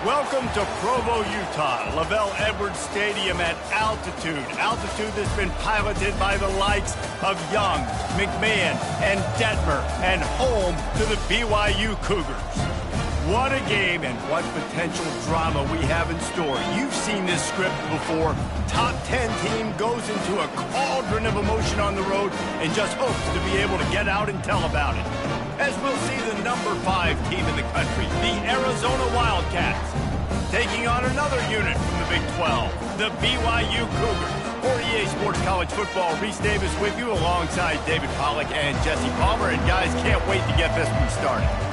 Welcome to Provo, Utah, Lavelle Edwards Stadium at altitude. Altitude that's been piloted by the likes of Young, McMahon, and Detmer, and home to the BYU Cougars. What a game and what potential drama we have in store. You've seen this script before. Top 10 team goes into a cauldron of emotion on the road and just hopes to be able to get out and tell about it. As we'll see the number 5 team in the country, the Arizona Wildcats, taking on another unit from the Big 12, the BYU Cougars. For EA Sports College Football, Reese Davis with you alongside David Pollack and Jesse Palmer. And guys, can't wait to get this one started.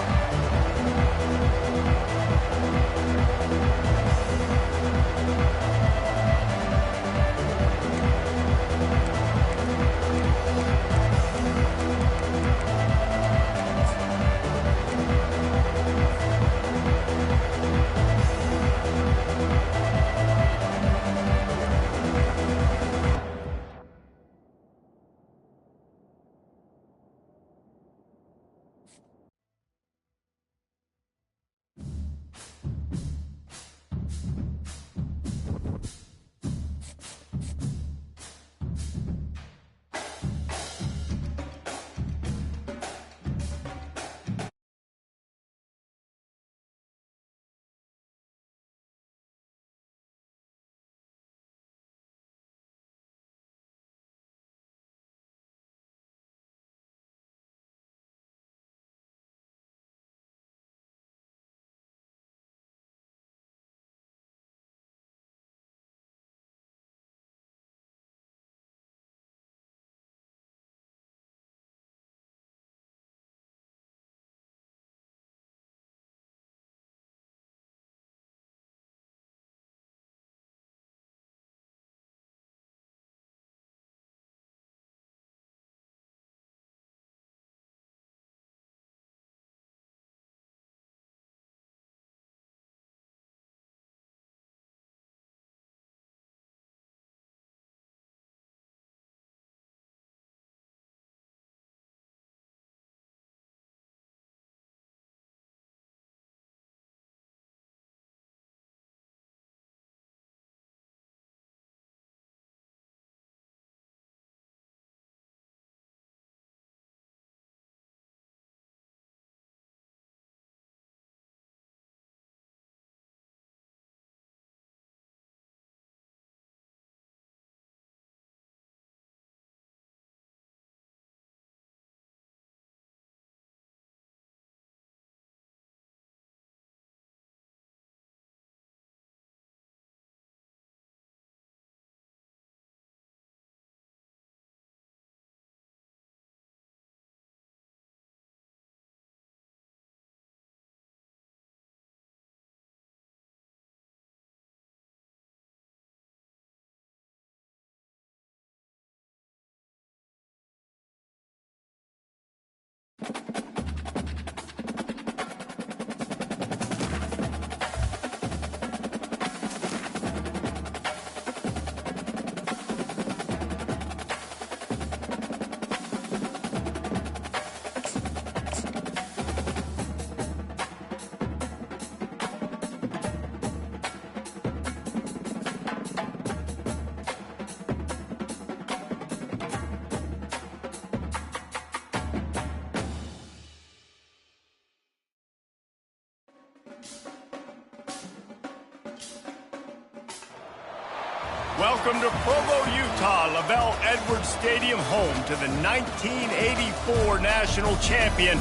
Welcome to Provo, Utah, Lavelle Edwards Stadium, home to the 1984 national champion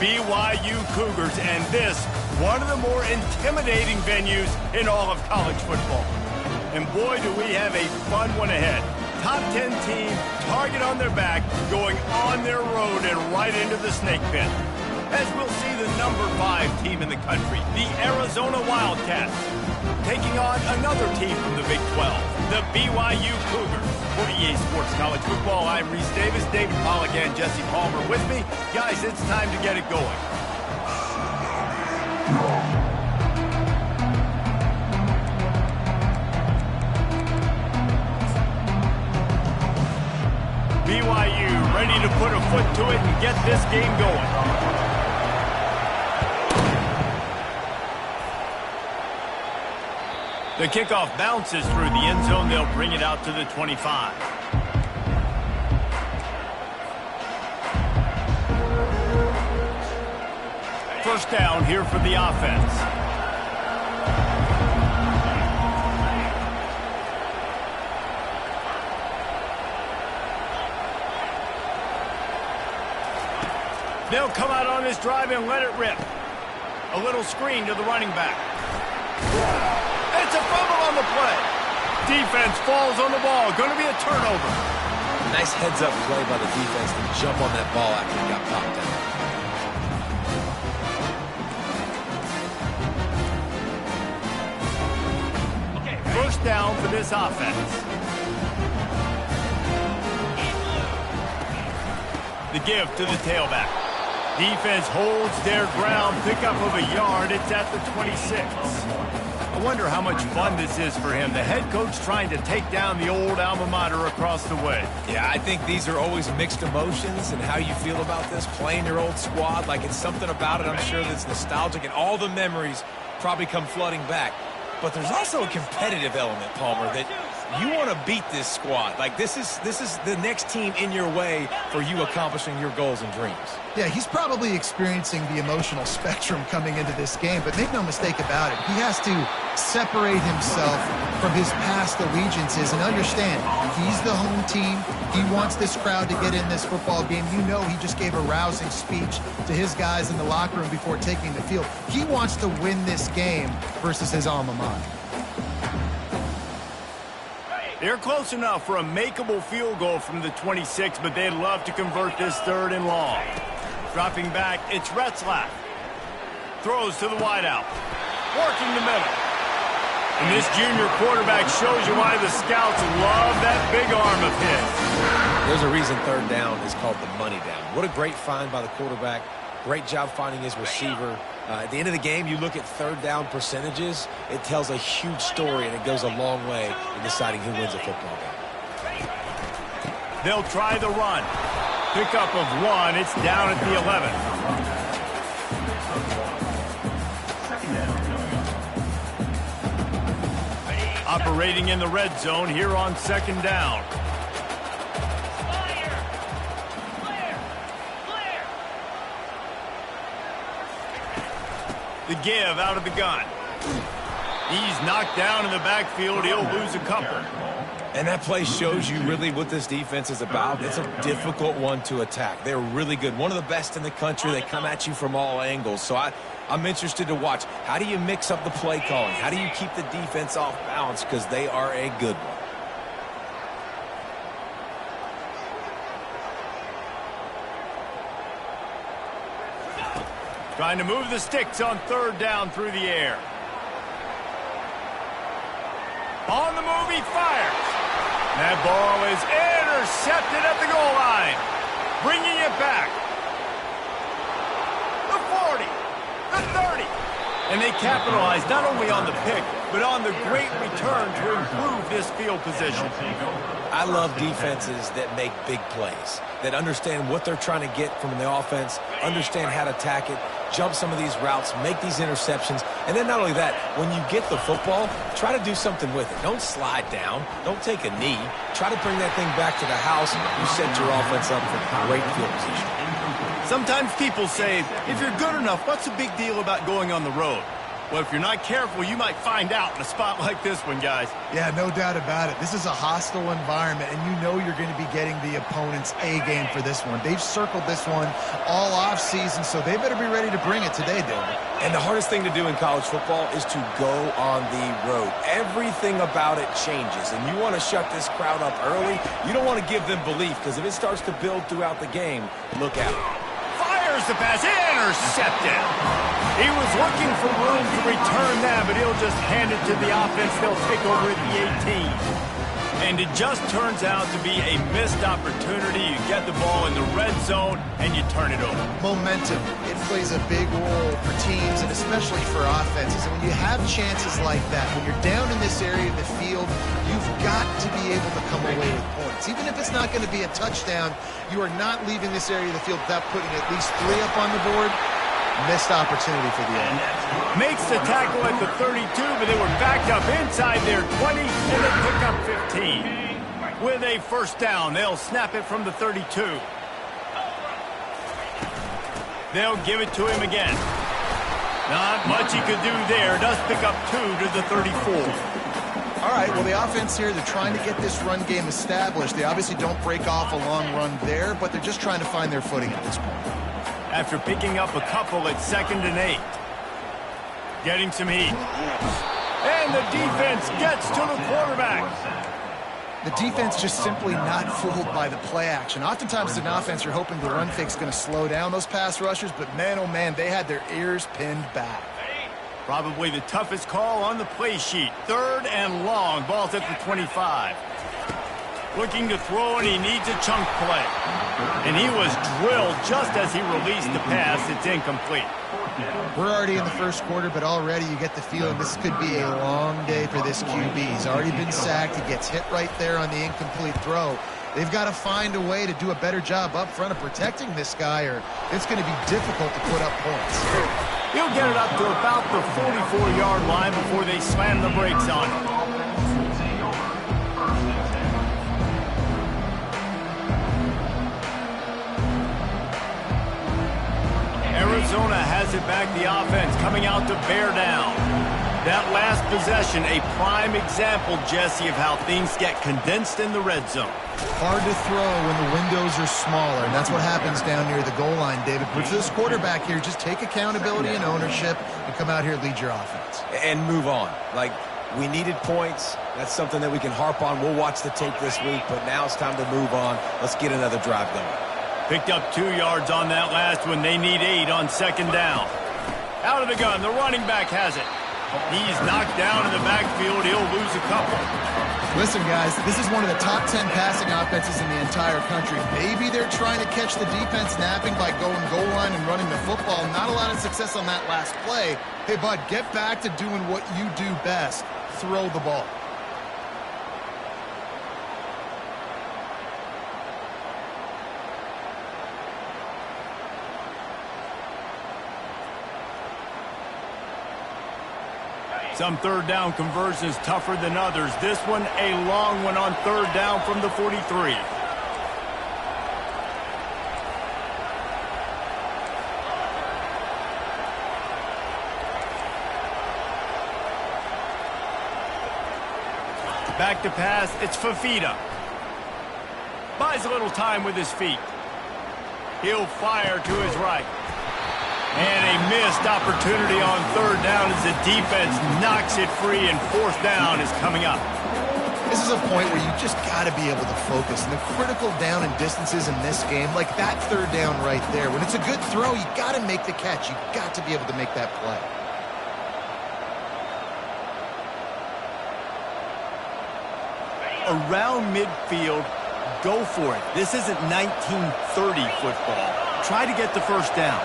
BYU Cougars, and this, one of the more intimidating venues in all of college football. And boy, do we have a fun one ahead. Top 10 team, target on their back, going on their road and right into the snake pit. As we'll see the number 5 team in the country, the Arizona Wildcats, taking on another team from the Big 12, the BYU Cougars. For EA Sports College Football, I'm Reese Davis, David Pollack, and Jesse Palmer with me. Guys, it's time to get it going. BYU ready to put a foot to it and get this game going. The kickoff bounces through the end zone. They'll bring it out to the 25. First down here for the offense. They'll come out on this drive and let it rip. A little screen to the running back. It's a fumble on the play. Defense falls on the ball. Going to be a turnover. Nice heads-up play by the defense to jump on that ball after it got popped down. First down for this offense. The give to the tailback. Defense holds their ground. Pickup of a yard. It's at the 26. I wonder how much fun this is for him. The head coach trying to take down the old alma mater across the way. Yeah, I think these are always mixed emotions and how you feel about this, playing your old squad. Like, it's something about it, I'm sure, that's nostalgic, and all the memories probably come flooding back. But there's also a competitive element, Palmer, that you want to beat this squad. Like, this is the next team in your way for you accomplishing your goals and dreams. Yeah, he's probably experiencing the emotional spectrum coming into this game, but make no mistake about it, he has to separate himself from his past allegiances and understand he's the home team. He wants this crowd to get in this football game. You know, he just gave a rousing speech to his guys in the locker room before taking the field. He wants to win this game versus his alma mater. They're close enough for a makeable field goal from the 26, but they'd love to convert this third and long. Dropping back, it's Retzlaff. Throws to the wideout. Working the middle. And this junior quarterback shows you why the scouts love that big arm of his. There's a reason third down is called the money down. What a great find by the quarterback. Great job finding his receiver. At the end of the game, you look at third down percentages. It tells a huge story, and it goes a long way in deciding who wins a football game. They'll try the run. Pickup of one. It's down at the 11. Operating in the red zone here on second down. The give out of the gun. He's knocked down in the backfield. He'll lose a couple. And that play shows you really what this defense is about. It's a difficult one to attack. They're really good. One of the best in the country. They come at you from all angles. So I'm interested to watch. How do you mix up the play calling? How do you keep the defense off balance? Because they are a good one. Trying to move the sticks on third down through the air. On the move, he fires. That ball is intercepted at the goal line. Bringing it back. The 40. The 30. And they capitalize not only on the pick, but on the great return to improve this field position. I love defenses that make big plays, that understand what they're trying to get from the offense, understand how to attack it, jump some of these routes, make these interceptions, and then not only that, when you get the football, try to do something with it. Don't slide down. Don't take a knee. Try to bring that thing back to the house. You set your offense up for great field position. Sometimes people say, if you're good enough, what's the big deal about going on the road? Well, if you're not careful, you might find out in a spot like this one, guys. Yeah, no doubt about it. This is a hostile environment, and you know you're going to be getting the opponent's A game for this one. They've circled this one all offseason, so they better be ready to bring it today, David. And the hardest thing to do in college football is to go on the road. Everything about it changes, and you want to shut this crowd up early. You don't want to give them belief, because if it starts to build throughout the game, look out. Fires the pass, intercepted. He was looking for room to return that, but he'll just hand it to the offense. They'll take over at the 18. And it just turns out to be a missed opportunity. You get the ball in the red zone, and you turn it over. Momentum, it plays a big role for teams and especially for offenses. And when you have chances like that, when you're down in this area of the field, you've got to be able to come away with points. Even if it's not going to be a touchdown, you are not leaving this area of the field without putting at least 3 up on the board. Missed opportunity for the end. Makes the tackle at the 32, but they were backed up inside their 20, and they pick up 15. With a first down, they'll snap it from the 32. They'll give it to him again. Not much he could do there. Does pick up 2 to the 34. All right, well, the offense here, they're trying to get this run game established. They obviously don't break off a long run there, but they're just trying to find their footing at this point. After picking up a couple at 2nd and 8. Getting some heat. And the defense gets to the quarterback. The defense just simply not fooled by the play action. Oftentimes as an offense, you're hoping the run fake's going to slow down those pass rushers, but man, oh man, they had their ears pinned back. Probably the toughest call on the play sheet. 3rd and long. Ball's at the 25. Looking to throw, and he needs a chunk play. And he was drilled just as he released the pass. It's incomplete. We're already in the first quarter, but already you get the feeling this could be a long day for this QB. He's already been sacked. He gets hit right there on the incomplete throw. They've got to find a way to do a better job up front of protecting this guy, or it's going to be difficult to put up points. He'll get it up to about the 44-yard line before they slam the brakes on him. Arizona has it back, the offense coming out to bear down. That last possession, a prime example, Jesse, of how things get condensed in the red zone. Hard to throw when the windows are smaller, and that's what happens down near the goal line, David. But for this quarterback here, just take accountability and ownership and come out here and lead your offense. And move on. Like, we needed points. That's something that we can harp on. We'll watch the tape this week, but now it's time to move on. Let's get another drive going. Picked up 2 yards on that last one. They need 8 on 2nd down. Out of the gun, the running back has it. He's knocked down in the backfield. He'll lose a couple. Listen, guys, this is one of the top 10 passing offenses in the entire country. Maybe they're trying to catch the defense napping by going goal line and running the football. Not a lot of success on that last play. Hey, bud, get back to doing what you do best. Throw the ball. Some 3rd down conversions tougher than others. This one, a long one on 3rd down from the 43. Back to pass, it's Fafita. Buys a little time with his feet. He'll fire to his right. And a missed opportunity on 3rd down as the defense knocks it free, and 4th down is coming up. This is a point where you just got to be able to focus. And the critical down and distances in this game, like that 3rd down right there, when it's a good throw, you got to make the catch. You got to be able to make that play. Around midfield, go for it. This isn't 1930 football. Try to get the first down.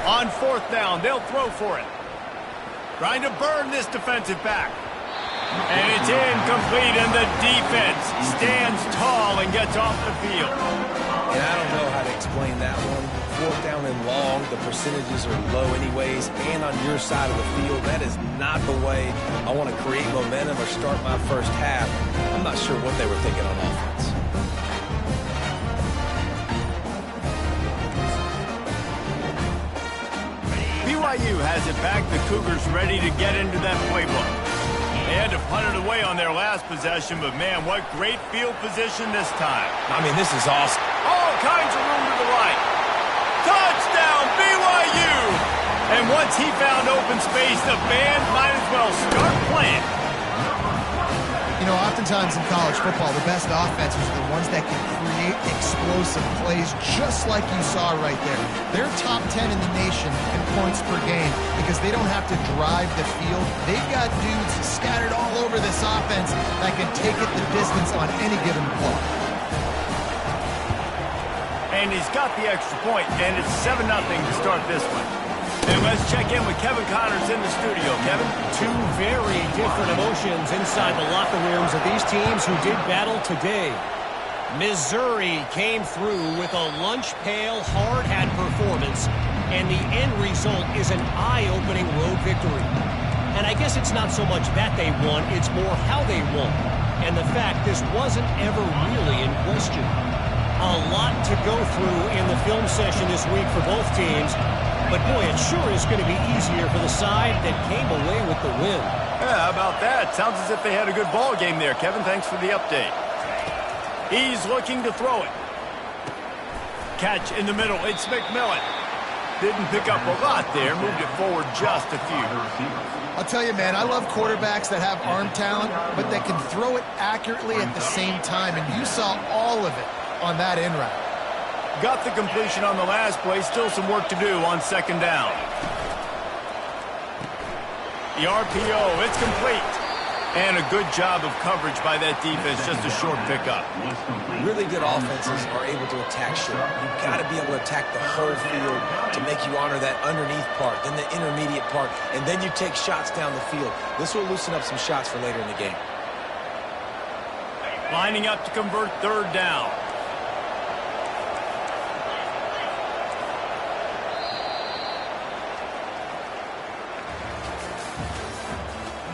On 4th down, they'll throw for it. Trying to burn this defensive back. And it's incomplete, and the defense stands tall and gets off the field. And I don't know how to explain that one. 4th down and long, the percentages are low anyways, and on your side of the field, that is not the way I want to create momentum or start my first half. I'm not sure what they were thinking on offense. BYU has it back. The Cougars ready to get into that playbook. They had to punt it away on their last possession, but man, what great field position this time. I mean, this is awesome. All kinds of room to the right. Touchdown, BYU! And once he found open space, the band might as well start playing. You know, oftentimes in college football, the best offenses are the ones that can create explosive plays just like you saw right there. They're top 10 in the nation in points per game because they don't have to drive the field. They've got dudes scattered all over this offense that can take it the distance on any given play. And he's got the extra point, and it's 7-0 to start this one. And let's check in with Kevin Connors in the studio. Kevin? Two very different emotions inside the locker rooms of these teams who did battle today. Missouri came through with a lunch pail, hard-hat performance, and the end result is an eye-opening road victory. And I guess it's not so much that they won, it's more how they won. And the fact this wasn't ever really in question. A lot to go through in the film session this week for both teams. But boy, it sure is going to be easier for the side that came away with the win. Yeah, how about that? Sounds as if they had a good ball game there, Kevin. Thanks for the update. He's looking to throw it. Catch in the middle. It's McMillan. Didn't pick up a lot there. Moved it forward just a few. I'll tell you, man, I love quarterbacks that have arm talent, but that can throw it accurately at the same time, and you saw all of it on that in route. Got the completion on the last play. Still some work to do on second down. The RPO, it's complete. And a good job of coverage by that defense. Just a short pickup. Really good offenses are able to attack short. You've got to be able to attack the whole field to make you honor that underneath part, then the intermediate part, and then you take shots down the field. This will loosen up some shots for later in the game. Lining up to convert third down.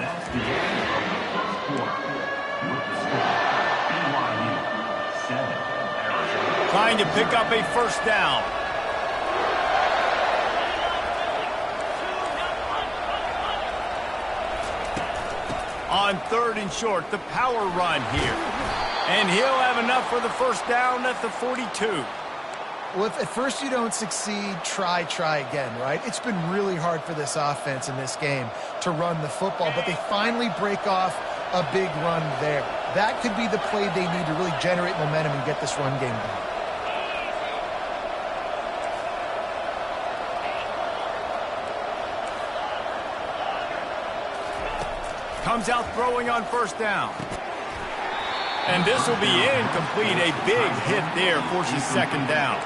That's the end of the first quarter. With the score, BYU 7, Arizona. Trying to pick up a first down. On third and short, the power run here. And he'll have enough for the first down at the 42. Well, if at first you don't succeed, try again, right? It's been really hard for this offense in this game to run the football, but they finally break off a big run there. That could be the play they need to really generate momentum and get this run game done. Comes out throwing on first down. And this will be incomplete. A big hit there forces second down.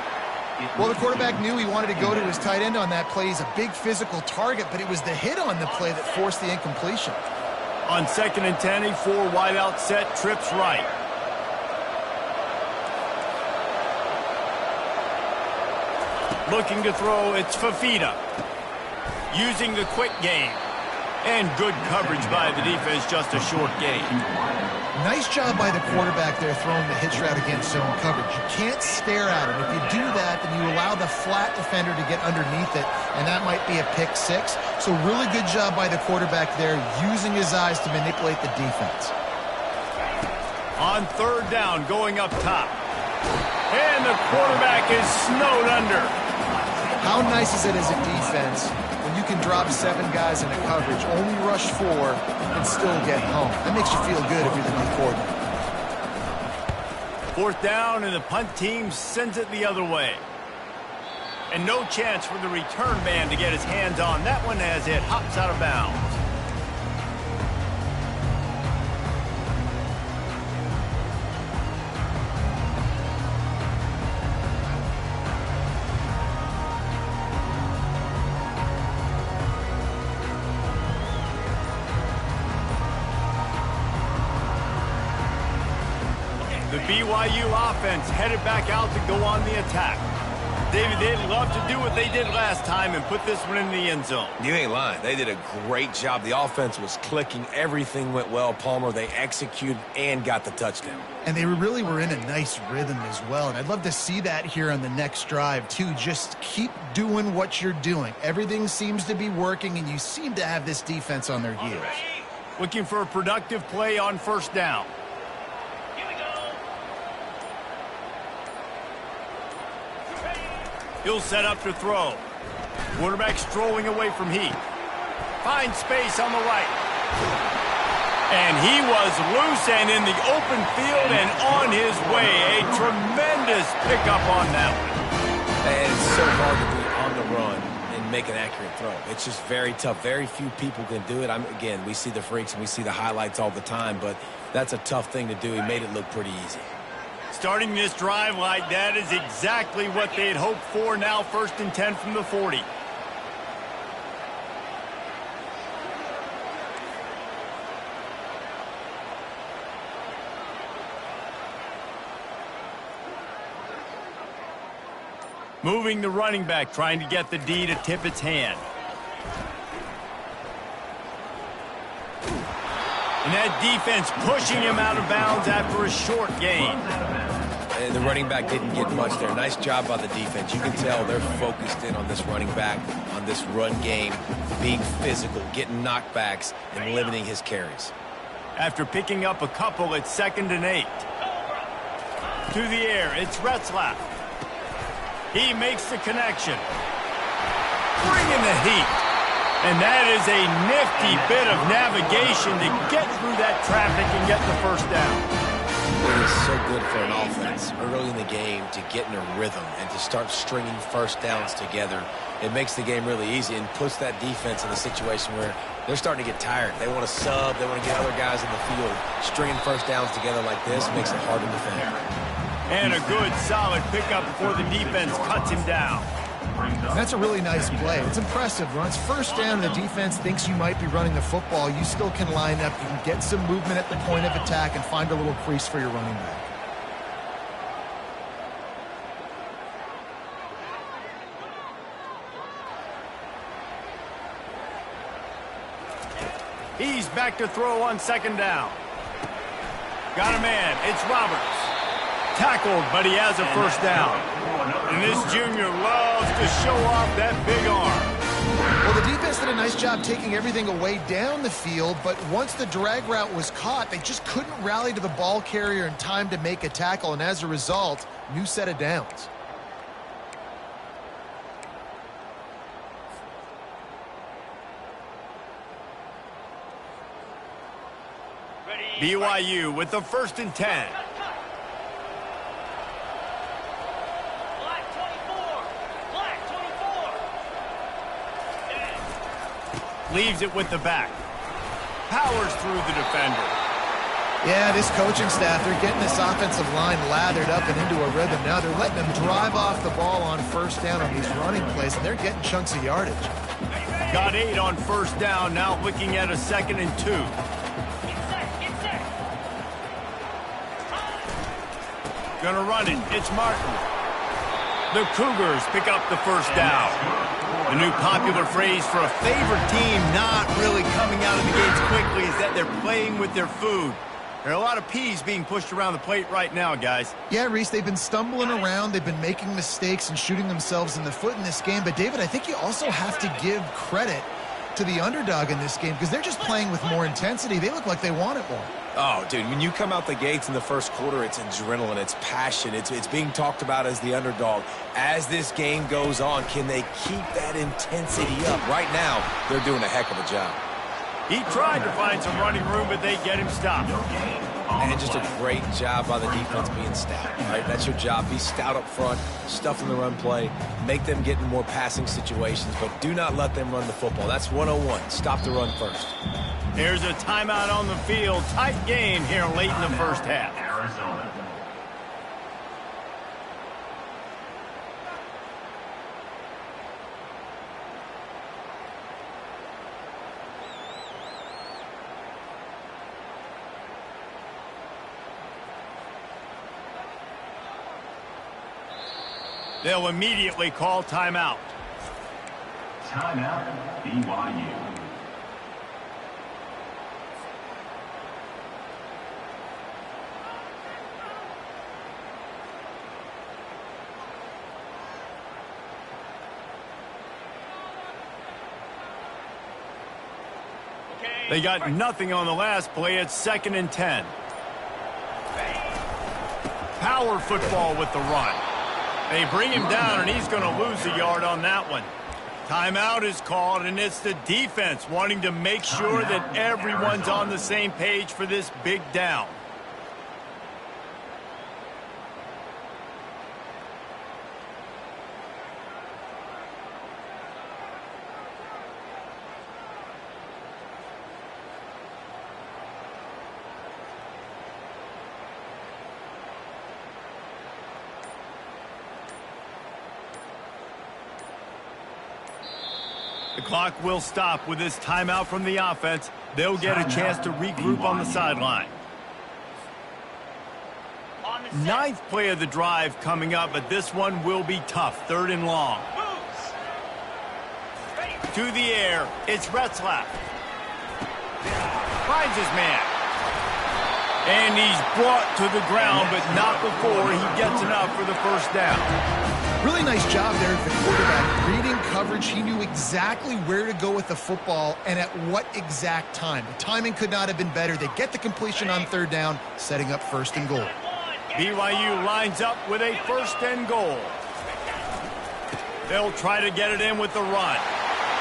Well, the quarterback knew he wanted to go to his tight end on that play. He's a big physical target, but it was the hit on the play that forced the incompletion. On second and 10, a 4 wide out set, trips right. Looking to throw, it's Fafita. Using the quick game. And good coverage by the defense, just a short gain. Nice job by the quarterback there throwing the hitch route against zone coverage. You can't stare at him. If you do that, then you allow the flat defender to get underneath it, and that might be a pick six. So really good job by the quarterback there, using his eyes to manipulate the defense. On third down, going up top. And the quarterback is snowed under. How nice is it as a defense when you can drop 7 guys in a coverage, only rush 4, and still get home? That makes you feel good if you're the D coordinator. Fourth down, and the punt team sends it the other way. And no chance for the return man to get his hands on. That one as it hops out of bounds. The BYU offense headed back out to go on the attack. David, they'd love to do what they did last time and put this one in the end zone. You ain't lying. They did a great job. The offense was clicking. Everything went well, Palmer. They executed and got the touchdown. And they really were in a nice rhythm as well. And I'd love to see that here on the next drive, too. Just keep doing what you're doing. Everything seems to be working, and you seem to have this defense on their heels. Looking for a productive play on first down. He'll set up to throw. Quarterback strolling away from Heath. Finds space on the right. And he was loose and in the open field and on his way. A tremendous pickup on that one. And it's so hard to be on the run and make an accurate throw. It's just very tough. Very few people can do it. Again, we see the freaks and we see the highlights all the time, but that's a tough thing to do. He made it look pretty easy. Starting this drive like that is exactly what they had hoped for. Now 1st and 10 from the 40. Moving the running back, trying to get the D to tip its hand. And that defense pushing him out of bounds after a short gain. And the running back didn't get much there. Nice job by the defense. You can tell they're focused in on this running back, on this run game, being physical, getting knockbacks, and limiting his carries. After picking up a couple, it's 2nd and 8. To the air, it's Retzlaff. He makes the connection. Bringing the heat. And that is a nifty bit of navigation to get through that traffic and get the first down. It is so good for an offense early in the game to get in a rhythm and to start stringing first downs together. It makes the game really easy and puts that defense in a situation where they're starting to get tired. They want to sub. They want to get other guys in the field. Stringing first downs together like this makes it hard to defend. And a good, solid pickup before the defense cuts him down. That's a really nice play. It's impressive. When it's first down and the defense thinks you might be running the football, you still can line up. You can get some movement at the point of attack and find a little crease for your running back. He's back to throw on 2nd down. Got a man. It's Roberts. Tackled, but he has a first down. And this junior loves to show off that big arm. Well, the defense did a nice job taking everything away down the field, but once the drag route was caught, they just couldn't rally to the ball carrier in time to make a tackle, and as a result, new set of downs. BYU with the 1st and 10. Leaves it with the back. Powers through the defender. Yeah, this coaching staff, they're getting this offensive line lathered up and into a rhythm. Now they're letting them drive off the ball on first down on these running plays, and they're getting chunks of yardage. Got 8 on first down, now looking at a 2nd and 2. Gonna run it. It's Martin. The Cougars pick up the first down. The new popular phrase for a favorite team not really coming out of the gates quickly is that they're playing with their food. There are a lot of peas being pushed around the plate right now, guys. Yeah, Reese, they've been stumbling around. They've been making mistakes and shooting themselves in the foot in this game. But, David, I think you also have to give credit to the underdog in this game because they're just playing with more intensity. They look like they want it more. Oh, dude, when you come out the gates in the first quarter, it's adrenaline, it's passion, it's being talked about as the underdog. As this game goes on, can they keep that intensity up? Right now, they're doing a heck of a job. He tried to find some running room, but they get him stopped. And just a great job by the defense being stout, right? That's your job. Be stout up front, stuff in the run play, make them get in more passing situations, but do not let them run the football. That's 101. Stop the run first. There's a timeout on the field. Tight game here late in the first half. Arizona. They'll immediately call timeout. Timeout, BYU. They got nothing on the last play. It's 2nd and 10. Power football with the run. They bring him down, and he's going to lose a yard on that one. Timeout is called, and it's the defense wanting to make sure that everyone's on the same page for this big down. The clock will stop with this timeout from the offense. They'll get a chance to regroup on the sideline. On Ninth play of the drive coming up, but this one will be tough. 3rd and long. To the air, it's Retzlaff. Finds his man. And he's brought to the ground, but not before he gets enough for the first down. Really nice job there at the quarterback. Reading coverage, he knew exactly where to go with the football and at what exact time. The timing could not have been better. They get the completion on 3rd down, setting up 1st and goal. BYU lines up with a 1st and goal. They'll try to get it in with the run.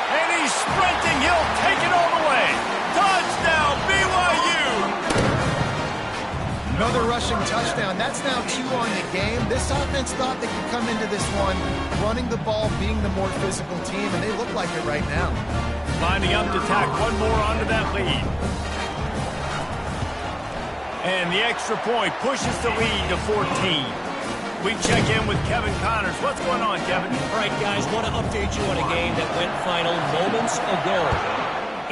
And he's sprinting. He'll take it all the way. Touchdown, BYU! Another rushing touchdown. That's now 2 on the game. This offense thought they could come into this one running the ball, being the more physical team, and they look like it right now. Lining up to tack one more onto that lead. And the extra point pushes the lead to 14. We check in with Kevin Connors. What's going on, Kevin? All right, guys, want to update you on a game that went final moments ago.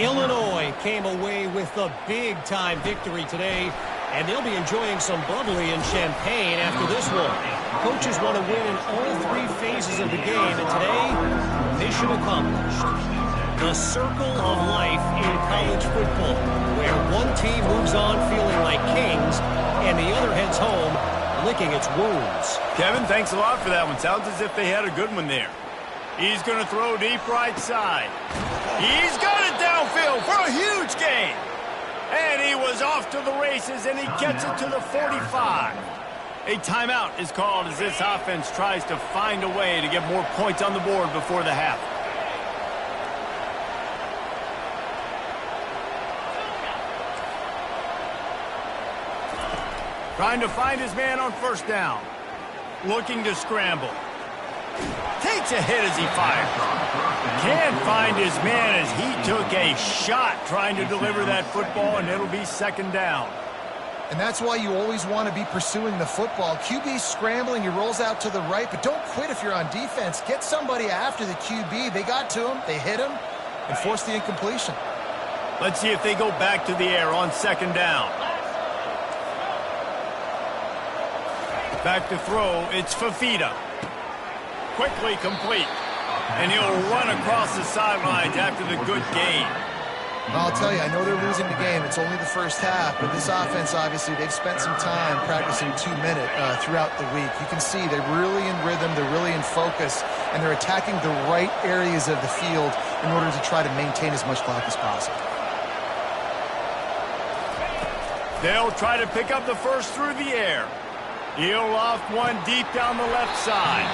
Illinois came away with a big-time victory today, and they'll be enjoying some bubbly and champagne after this one. Coaches want to win in all 3 phases of the game, and today, mission accomplished. The circle of life in college football, where one team moves on feeling like kings, and the other heads home licking its wounds. Kevin, thanks a lot for that one. Sounds as if they had a good one there. He's going to throw deep right side. He's got it downfield for a huge gain. And he was off to the races, and he gets it to the 45. A timeout is called as this offense tries to find a way to get more points on the board before the half. Trying to find his man on 1st down. Looking to scramble. Takes a hit as he fires. Can't find his man as he took a shot trying to deliver that football, and it'll be 2nd down. And that's why you always want to be pursuing the football. QB's scrambling, he rolls out to the right, but don't quit if you're on defense. Get somebody after the QB. They got to him, they hit him, and forced the incompletion. Let's see if they go back to the air on 2nd down. Back to throw, it's Fafita. Quickly complete. And he'll run across the sidelines after the good gain. I'll tell you, I know they're losing the game. It's only the first half, but this offense, obviously, they've spent some time practicing 2-minute throughout the week. You can see they're really in rhythm, they're really in focus, and they're attacking the right areas of the field in order to try to maintain as much clock as possible. They'll try to pick up the first through the air. He'll loft one deep down the left side.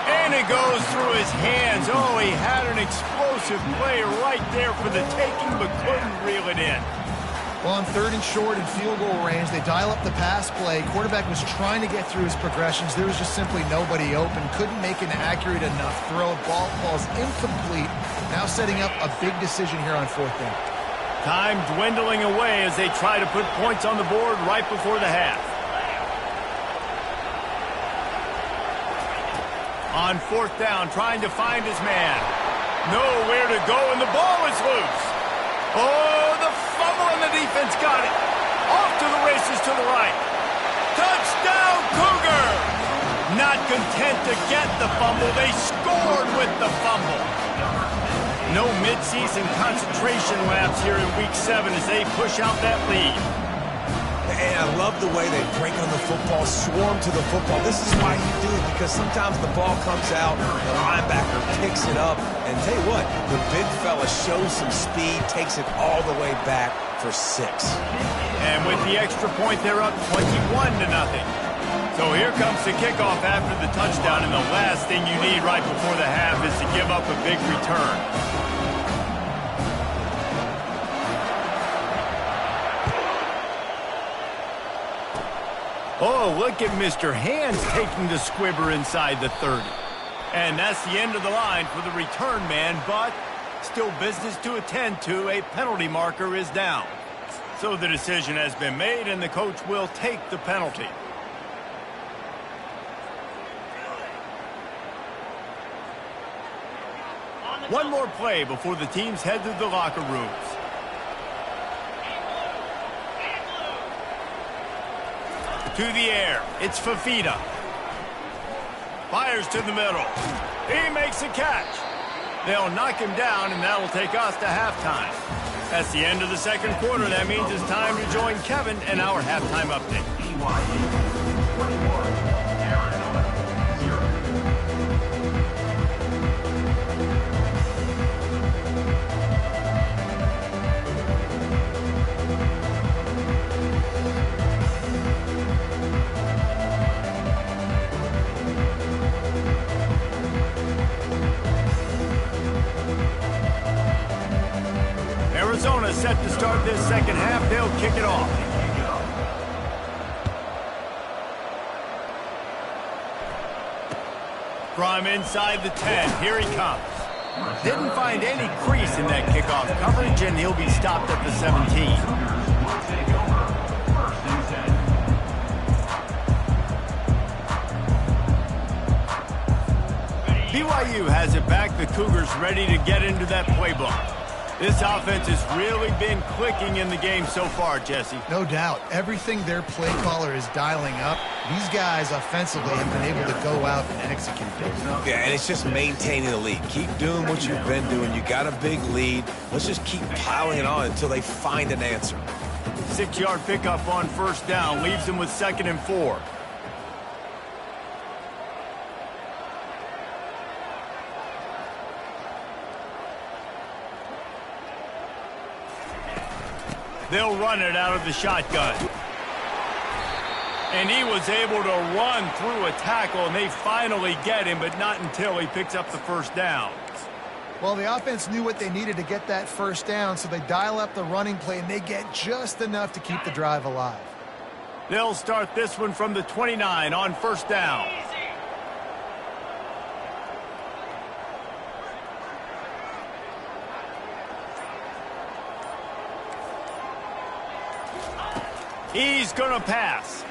And it goes through his hands. Oh, he had an explosive play right there for the taking, but couldn't reel it in. Well, on 3rd and short and field goal range, they dial up the pass play. Quarterback was trying to get through his progressions. There was just simply nobody open. Couldn't make an accurate enough throw. Ball's incomplete. Now setting up a big decision here on 4th down. Time dwindling away as they try to put points on the board right before the half. On 4th down, trying to find his man. Nowhere to go, and the ball is loose. Oh, the fumble, and the defense got it. Off to the races to the right. Touchdown, Cougar! Not content to get the fumble, they scored with the fumble. No midseason concentration laps here in Week 7 as they push out that lead. And I love the way they break on the football, swarm to the football. This is why you do it, because sometimes the ball comes out, the linebacker picks it up, and tell you what, the big fella shows some speed, takes it all the way back for 6. And with the extra point, they're up 21-0. So here comes the kickoff after the touchdown, and the last thing you need right before the half is to give up a big return. Oh, look at Mr. Hands taking the squibber inside the 30. And that's the end of the line for the return man, but still business to attend to. A penalty marker is down. So the decision has been made, and the coach will take the penalty. One more play before the teams head to the locker rooms. To the air. It's Fafita. Fires to the middle. He makes a catch. They'll knock him down, and that'll take us to halftime. That's the end of the second quarter. That means it's time to join Kevin and our halftime update. BYU 21, Arizona 0. Arizona set to start this second half. They'll kick it off. From inside the 10, here he comes. Didn't find any crease in that kickoff coverage, and he'll be stopped at the 17. BYU has it back. The Cougars ready to get into that playbook. This offense has really been clicking in the game so far, Jesse. No doubt. Everything their play caller is dialing up, these guys offensively have been able to go out and execute it. Yeah, and it's just maintaining the lead. Keep doing what you've been doing. You got a big lead. Let's just keep piling it on until they find an answer. 6-yard pickup on first down leaves them with 2nd and 4. They'll run it out of the shotgun. And he was able to run through a tackle, and they finally get him, but not until he picks up the first down. Well, the offense knew what they needed to get that first down, so they dial up the running play, and they get just enough to keep the drive alive. They'll start this one from the 29 on first down. He's going to pass.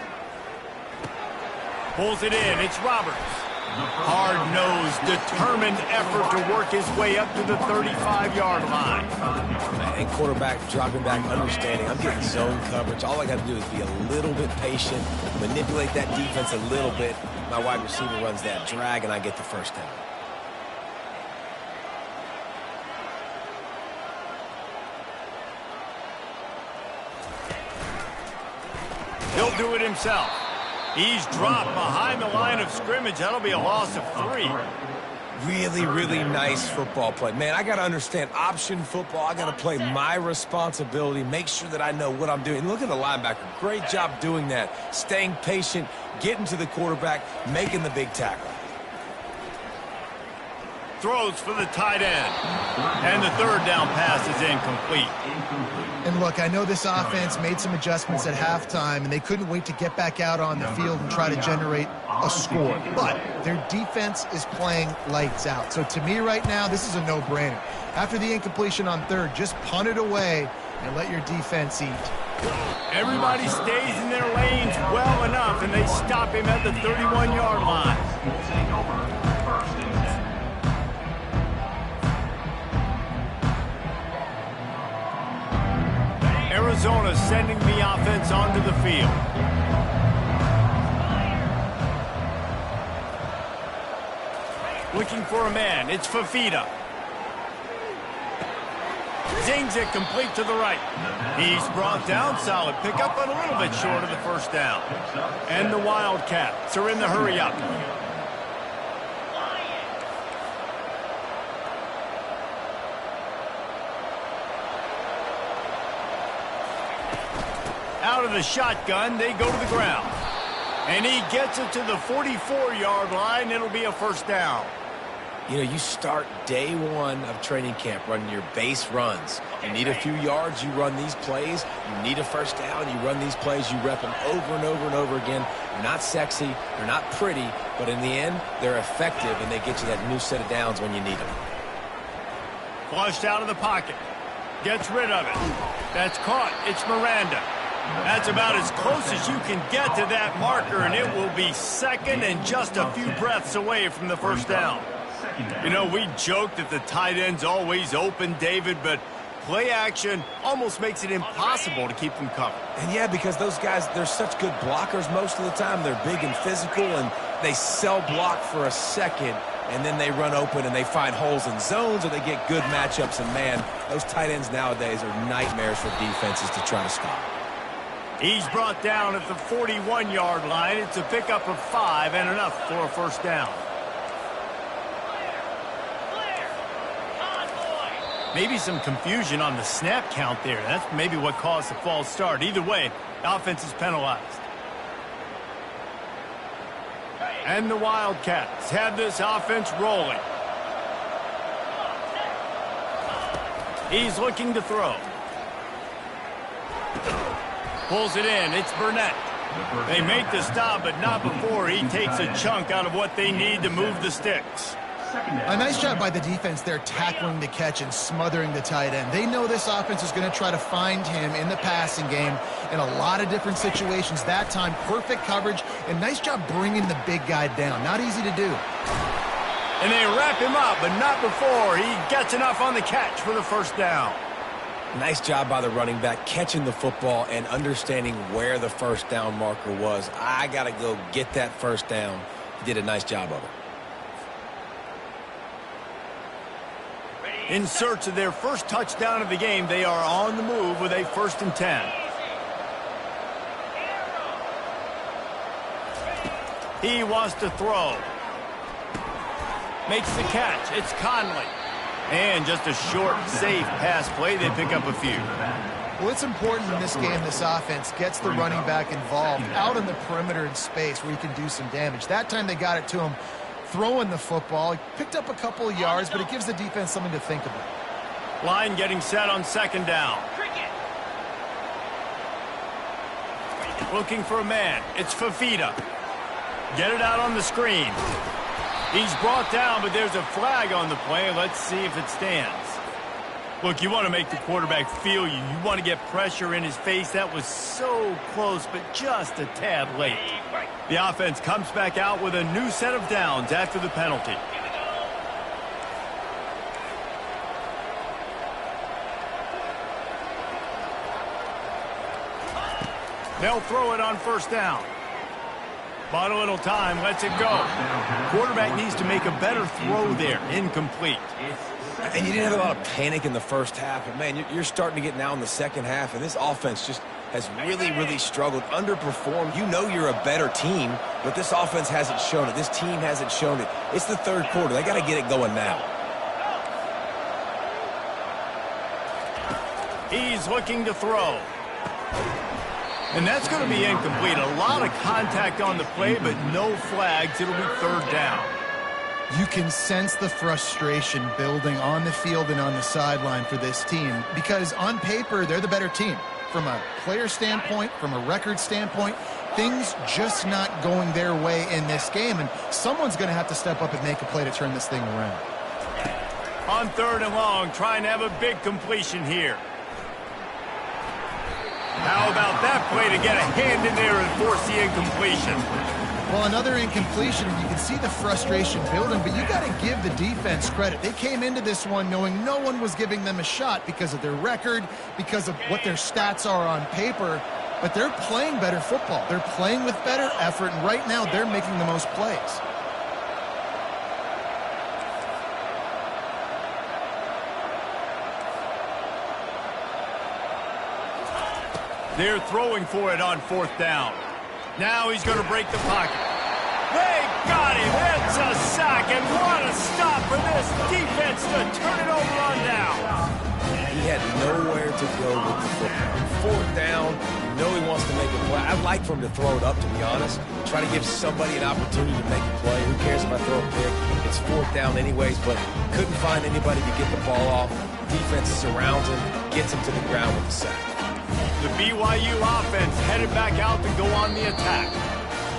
Pulls it in. It's Roberts. Hard-nosed, determined effort to work his way up to the 35-yard line. And quarterback dropping back, understanding. I'm getting zone coverage. All I got to do is be a little bit patient, manipulate that defense a little bit. My wide receiver runs that drag, and I get the first down. He'll do it himself. He's dropped behind the line of scrimmage. That'll be a loss of 3. Really, really nice football play. Man, I got to understand option football. I got to play my responsibility, make sure that I know what I'm doing. Look at the linebacker. Great job doing that. Staying patient, getting to the quarterback, making the big tackle. Throws for the tight end. And the third down pass is incomplete. And look, I know this offense made some adjustments at halftime, and they couldn't wait to get back out on the field and try to generate a score. But their defense is playing lights out. So to me right now, this is a no-brainer. After the incompletion on third, just punt it away and let your defense eat. Everybody stays in their lanes well enough, and they stop him at the 31-yard line. Arizona sending the offense onto the field. Looking for a man. It's Fafita. Zings it complete to the right. He's brought down. Solid pickup, but a little bit short of the first down. And the Wildcats are in the hurry up. Out of the shotgun, they go to the ground. And he gets it to the 44-yard line. It'll be a first down. You know, you start day one of training camp running your base runs. You need a few yards, you run these plays. You need a first down, you run these plays. You rep them over and over and over again. They're not sexy, they're not pretty, but in the end, they're effective, and they get you that new set of downs when you need them. Flushed out of the pocket. Gets rid of it. That's caught. It's Miranda. That's about as close as you can get to that marker, and it will be second and just a few breaths away from the first down. You know, we joked that the tight end's always open, David, but play action almost makes it impossible to keep them covered. And yeah, because those guys, they're such good blockers most of the time. They're big and physical, and they cell block for a second, and then they run open and they find holes in zones, or they get good matchups. And, man, those tight ends nowadays are nightmares for defenses to try to stop. He's brought down at the 41-yard line. It's a pickup of 5 and enough for a first down. Maybe some confusion on the snap count there. That's maybe what caused the false start. Either way, the offense is penalized. And the Wildcats have this offense rolling. He's looking to throw. Pulls it in. It's Burnett. They make the stop, but not before he takes a chunk out of what they need to move the sticks. A nice job by the defense there, tackling the catch and smothering the tight end. They know this offense is going to try to find him in the passing game in a lot of different situations. That time, perfect coverage, and nice job bringing the big guy down. Not easy to do. And they wrap him up, but not before he gets enough on the catch for the first down. Nice job by the running back, catching the football and understanding where the first down marker was. I got to go get that first down. He did a nice job of it. In search of their first touchdown of the game, they are on the move with a 1st and 10. He wants to throw. Makes the catch. It's Conley. And just a short, safe pass play. They pick up a few. Well, it's important in this game this offense gets the running back involved out in the perimeter in space where he can do some damage. That time they got it to him throwing the football. He picked up a couple of yards, but it gives the defense something to think about. Line getting set on 2nd down. Looking for a man. It's Fafita. Get it out on the screen. He's brought down, but there's a flag on the play. Let's see if it stands. Look, you want to make the quarterback feel you. You want to get pressure in his face. That was so close, but just a tad late. The offense comes back out with a new set of downs after the penalty. They'll throw it on 1st down. Bought a little time, lets it go. Quarterback needs to make a better throw there. Incomplete. And you didn't have a lot of panic in the first half, but, man, you're starting to get now in the second half, and this offense just has really, really struggled, underperformed. You know you're a better team, but this offense hasn't shown it. This team hasn't shown it. It's the 3rd quarter. They got to get it going now. He's looking to throw. And that's going to be incomplete. A lot of contact on the play, but no flags. It'll be 3rd down. You can sense the frustration building on the field and on the sideline for this team because on paper, they're the better team. From a player standpoint, from a record standpoint, things just not going their way in this game, and someone's going to have to step up and make a play to turn this thing around. On 3rd and long, trying to have a big completion here. How about that play to get a hand in there and force the incompletion? Well, another incompletion, and you can see the frustration building, but you got to give the defense credit. They came into this one knowing no one was giving them a shot because of their record, because of what their stats are on paper, but they're playing better football. They're playing with better effort, and right now they're making the most plays. They're throwing for it on 4th down. Now he's going to break the pocket. They got him. It's a sack, and what a stop for this defense to turn it over on down. He had nowhere to go with the football. 4th down, you know he wants to make a play. I'd like for him to throw it up, to be honest. Try to give somebody an opportunity to make a play. Who cares if I throw a pick? It's 4th down anyways, but couldn't find anybody to get the ball off. Defense surrounds him, gets him to the ground with the sack. The BYU offense headed back out to go on the attack.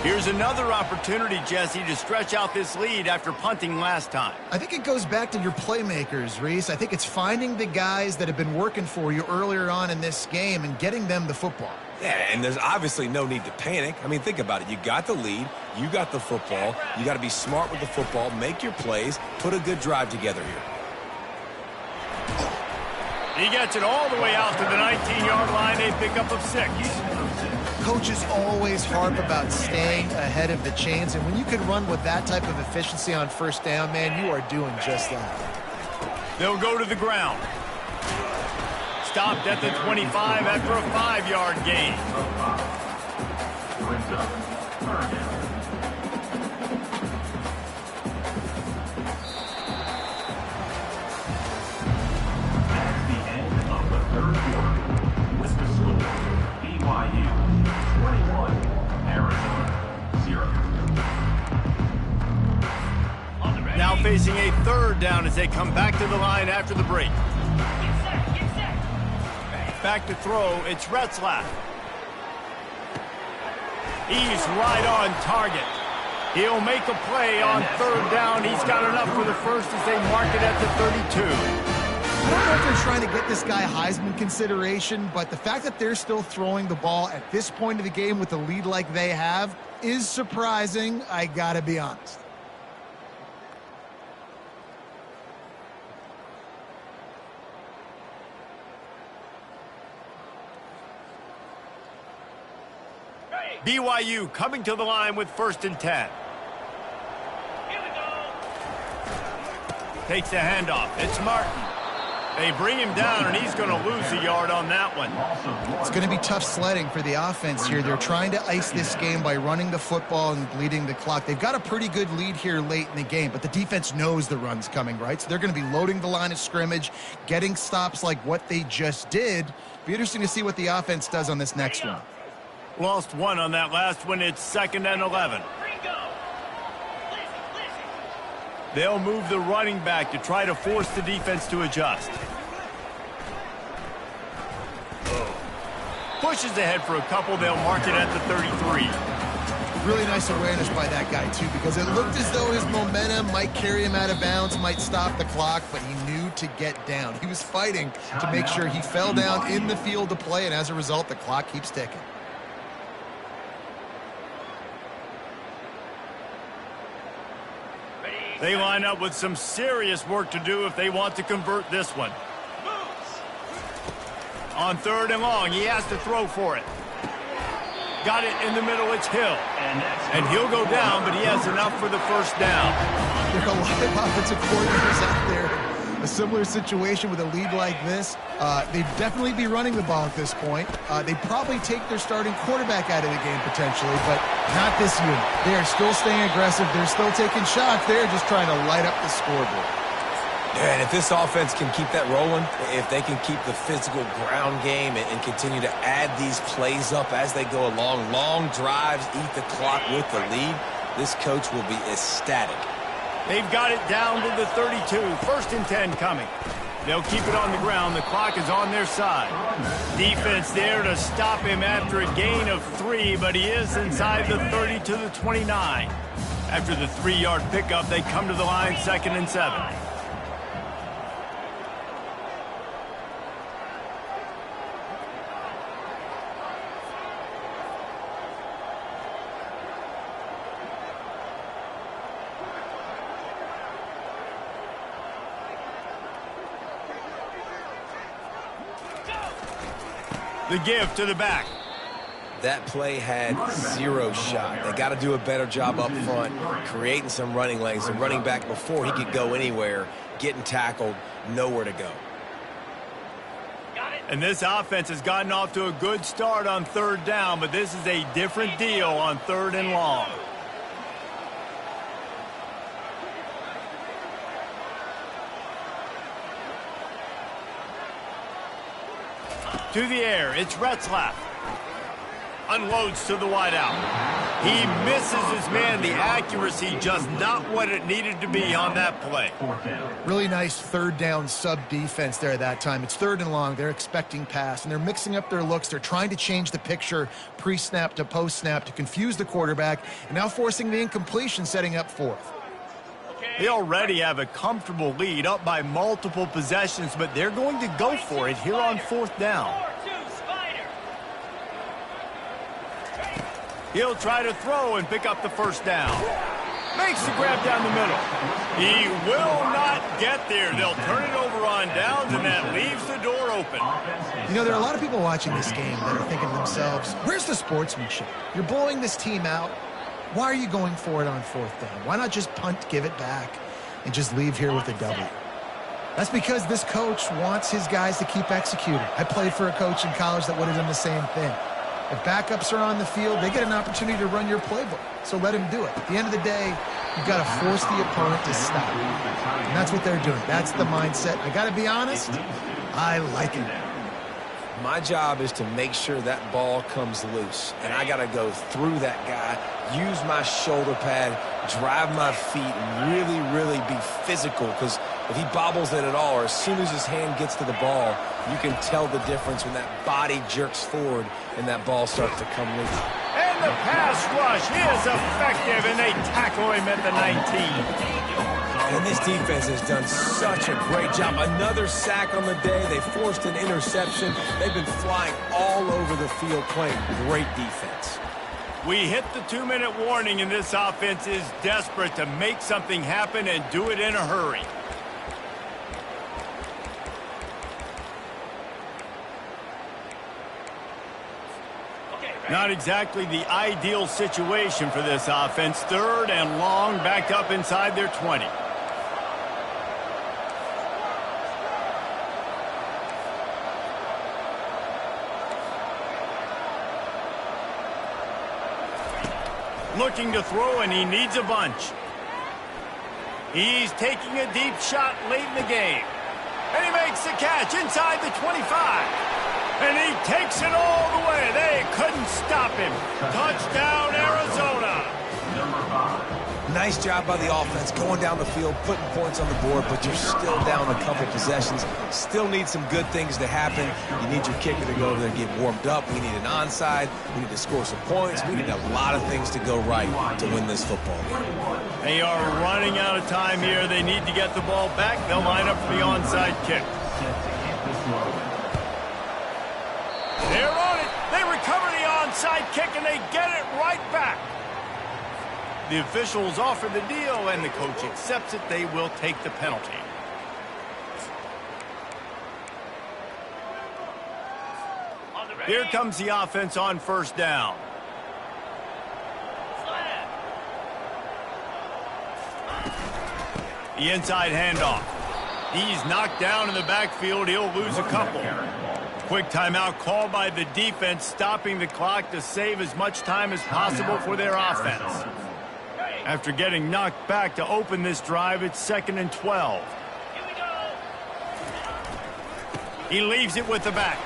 Here's another opportunity, Jesse, to stretch out this lead after punting last time. I think it goes back to your playmakers, Reese. I think it's finding the guys that have been working for you earlier on in this game and getting them the football. Yeah, and there's obviously no need to panic. I mean, think about it. You got the lead. You got the football. You got to be smart with the football, make your plays, put a good drive together here. He gets it all the way out to the 19-yard line, a pickup of 6. Coaches always harp about staying ahead of the chains, and when you can run with that type of efficiency on first down, man, you are doing just that. They'll go to the ground. Stopped at the 25 after a 5-yard gain. Brings up third down. That's the end of the third quarter. With the score, BYU 21, Arizona 0. Now facing a third down as they come back to the line after the break. Back to throw, it's Retzlaff. He's right on target. He'll make a play on third down. He's got enough for the first as they mark it at the 32. I don't know if they're trying to get this guy Heisman consideration, but the fact that they're still throwing the ball at this point of the game with a lead like they have is surprising, I gotta be honest. BYU coming to the line with 1st and 10. Here we go. Takes the handoff. It's Martin. They bring him down, and he's going to lose a yard on that one. It's going to be tough sledding for the offense here. They're trying to ice this game by running the football and bleeding the clock. They've got a pretty good lead here late in the game, but the defense knows the run's coming, right? So they're going to be loading the line of scrimmage, getting stops like what they just did. Be interesting to see what the offense does on this next one. Lost one on that last one. It's 2nd and 11. They'll move the running back to try to force the defense to adjust. Pushes ahead for a couple. They'll mark it at the 33. Really nice awareness by that guy, too, because it looked as though his momentum might carry him out of bounds, might stop the clock, but he knew to get down. He was fighting to make sure he fell down in the field to play, and as a result, the clock keeps ticking. They line up with some serious work to do if they want to convert this one. On 3rd and long, he has to throw for it. Got it in the middle, it's Hill. And he'll go down, but he has enough for the first down. There are a lot of offensive coordinators out there. A similar situation with a lead like this. They'd definitely be running the ball at this point. They'd probably take their starting quarterback out of the game potentially, but not this unit. They are still staying aggressive. They're still taking shots. They're just trying to light up the scoreboard. Yeah, and if this offense can keep that rolling, if they can keep the physical ground game and continue to add these plays up as they go along, long drives, eat the clock with the lead, this coach will be ecstatic. They've got it down to the 32. 1st and 10 coming. They'll keep it on the ground. The clock is on their side. Defense there to stop him after a gain of 3, but he is inside the 30 to the 29. After the 3-yard pickup, they come to the line 2nd and 7. The give to the back. That play had 0 shot. They got to do a better job up front, creating some running lanes. The running back, before he could go anywhere, getting tackled, nowhere to go. And this offense has gotten off to a good start on 3rd down, but this is a different deal on 3rd and long. To the air, it's Retzlaff. Unloads to the wideout. He misses his man. The accuracy just not what it needed to be on that play. Really nice 3rd down sub-defense there that time. It's 3rd and long. They're expecting pass, and they're mixing up their looks. They're trying to change the picture pre-snap to post-snap to confuse the quarterback, and now forcing the incompletion, setting up 4th. They already have a comfortable lead, up by multiple possessions, but they're going to go for it here on 4th down. He'll try to throw and pick up the 1st down. Makes the grab down the middle. He will not get there. They'll turn it over on downs, and that leaves the door open. You know, there are a lot of people watching this game that are thinking to themselves, where's the sportsmanship? You're blowing this team out. Why are you going for it on 4th down? Why not just punt, give it back, and just leave here with a W? That's because this coach wants his guys to keep executing. I played for a coach in college that would have done the same thing. If backups are on the field, they get an opportunity to run your playbook, so let him do it. At the end of the day, you've got to force the opponent to stop. And that's what they're doing. That's the mindset. I got to be honest, I like it. My job is to make sure that ball comes loose, and I got to go through that guy, use my shoulder pad, drive my feet, and really, really be physical, because if he bobbles it at all, or as soon as his hand gets to the ball, you can tell the difference when that body jerks forward and that ball starts to come loose. And the pass rush is effective, and they tackle him at the 19. And this defense has done such a great job. Another sack on the day. They forced an interception. They've been flying all over the field playing great defense. We hit the 2-minute warning, and this offense is desperate to make something happen and do it in a hurry. Not exactly the ideal situation for this offense. 3rd and long, backed up inside their 20. Looking to throw, and he needs a bunch. He's taking a deep shot late in the game. And he makes the catch inside the 25. And he takes it all the way. They couldn't stop him. Touchdown, Arizona. Number 5. Nice job by the offense going down the field, putting points on the board, but you're still down a couple possessions. Still need some good things to happen. You need your kicker to go over there and get warmed up. We need an onside. We need to score some points. We need a lot of things to go right to win this football game. They are running out of time here. They need to get the ball back. They'll line up for the onside kick. They're on it. They recover the onside kick, and they get it right back. The officials offer the deal, and the coach accepts it. They will take the penalty. Here comes the offense on 1st down. The inside handoff. He's knocked down in the backfield. He'll lose a couple. Quick timeout called by the defense, stopping the clock to save as much time as possible for their offense. After getting knocked back to open this drive, it's 2nd and 12. He leaves it with the back.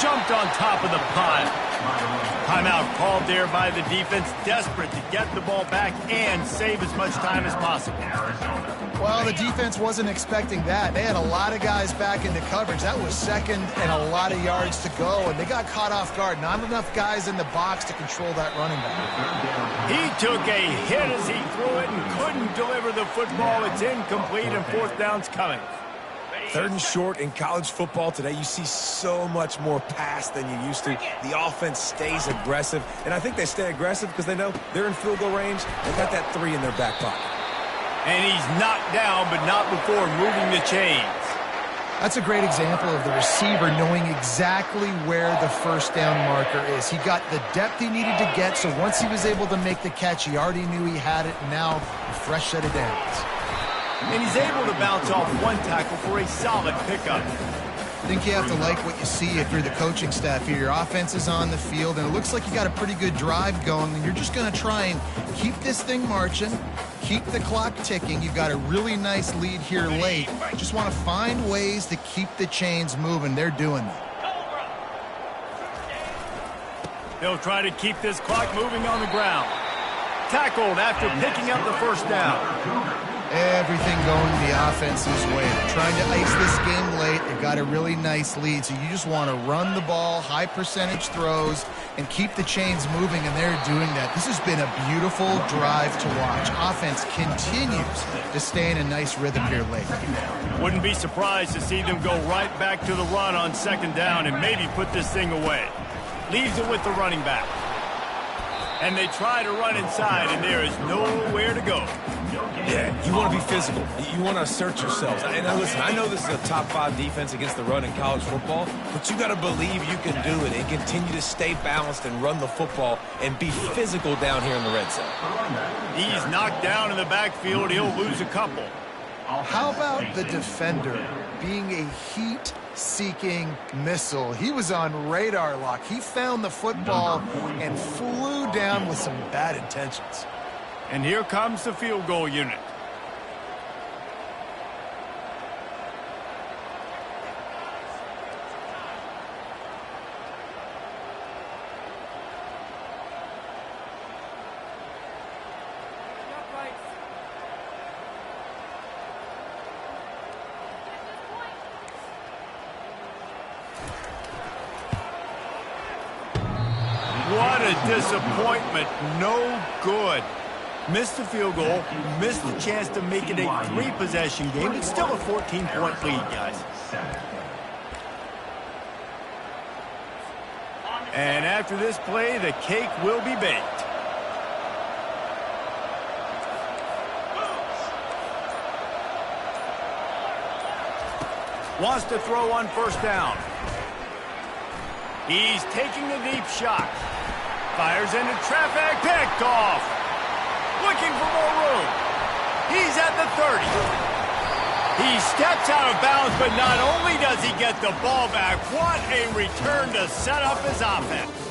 Jumped on top of the pile. Timeout called there by the defense, desperate to get the ball back and save as much time as possible. Well, the defense wasn't expecting that. They had a lot of guys back into coverage. That was 2nd and a lot of yards to go, and they got caught off guard. Not enough guys in the box to control that running back. He took a hit as he threw it and couldn't deliver the football. It's incomplete, and 4th down's coming. 3rd and short in college football today. You see so much more pass than you used to. The offense stays aggressive, and I think they stay aggressive because they know they're in field goal range. They've got that 3 in their back pocket. And he's knocked down, but not before moving the chains. That's a great example of the receiver knowing exactly where the 1st down marker is. He got the depth he needed to get, so once he was able to make the catch, he already knew he had it, and now a fresh set of downs. And he's able to bounce off one tackle for a solid pickup. I think you have to like what you see if you're the coaching staff here. Your offense is on the field, and it looks like you got a pretty good drive going, and you're just going to try and keep this thing marching, keep the clock ticking. You've got a really nice lead here late. Just want to find ways to keep the chains moving. They're doing that. They'll try to keep this clock moving on the ground. Tackled after picking up the 1st down. Everything going the offense's way. They're trying to ice this game late. They've got a really nice lead, so you just want to run the ball, high percentage throws, and keep the chains moving, and they're doing that. This has been a beautiful drive to watch. Offense continues to stay in a nice rhythm here late. Wouldn't be surprised to see them go right back to the run on 2nd down and maybe put this thing away. Leaves it with the running back. And they try to run inside, and there is nowhere to go. Yeah, you want to be physical. You want to assert yourselves. And now listen, I know this is a top 5 defense against the run in college football, but you got to believe you can do it and continue to stay balanced and run the football and be physical down here in the red zone. He's knocked down in the backfield. He'll lose a couple. How about the defender being a heat-seeking missile? He was on radar lock. He found the football and flew down with some bad intentions. And here comes the field goal unit. What a disappointment. No good. Missed the field goal, missed the chance to make it a 3-possession game. It's still a 14-point lead, guys. And after this play, the cake will be baked. Wants to throw on first down. He's taking a deep shot. Fires into traffic, picked off. Looking for more room. He's at the 30. He steps out of bounds, but not only does he get the ball back, what a return to set up his offense.